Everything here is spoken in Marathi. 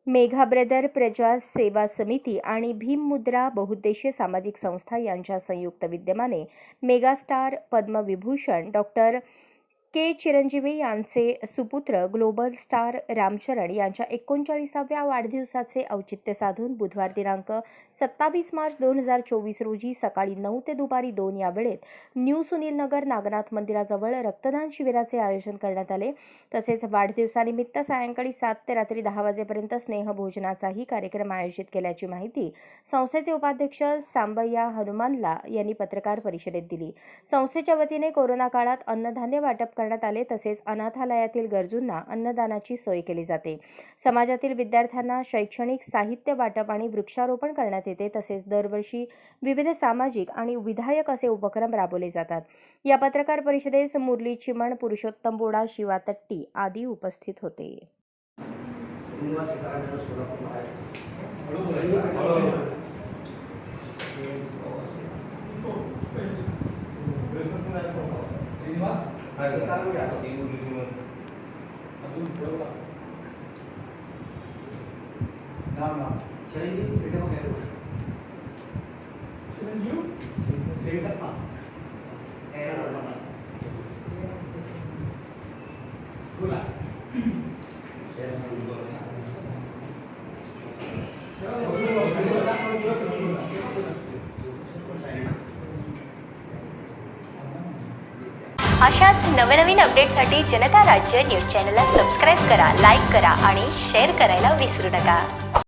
मेघा ब्रदर प्रजा सेवा समिती आणि भीममुद्रा बहुउद्देशीय सामाजिक संस्था यांच्या संयुक्त विद्यमाने मेगास्टार पद्मविभूषण डॉक्टर के चिरंजीवी यांचे सुपुत्र ग्लोबल स्टार रामचरण यांच्या 39व्या वाढदिवसाचे औचित्य साधून बुधवार दिनांक 27 मार्च 2024 रोजी सकाळी 9 ते दुपारी 2 या वेळेत न्यू सुनील नगर नागनाथ मंदिराजवळ रक्तदान शिबिराचे आयोजन करण्यात आले। तसेच वाढदिवसानिमित्त सायंकाळी 7 ते रात्री 10 वाजेपर्यंत स्नेहभोजनाचाही कार्यक्रम आयोजित केल्याची माहिती संस्थेचे उपाध्यक्ष सांबय्या हनुमानला यांनी पत्रकार परिषदेत दिली। संस्थेच्या वतीने कोरोना काळात अन्नधान्य वाटप करण्यात आले। तसेच अनाथालयातील गरजूंना अन्नदानाची सोय केली जाते। समाजातील विद्यार्थ्यांना शैक्षणिक साहित्य वाटप आणि वृक्षारोपण करण्यात येते। तसेच दरवर्षी विविध सामाजिक आणि विधायक असे उपक्रम राबवले जातात। या पत्रकार परिषदेस मुरली चिमण, पुरुषोत्तम बोडा, शिवा तट्टी आदी उपस्थित होते। अशाच नवनवीन अपडेटसाठी जनता राज्य न्यूज चॅनलला सबस्क्राईब करा, लाईक करा आणि शेअर करायला विसरू नका।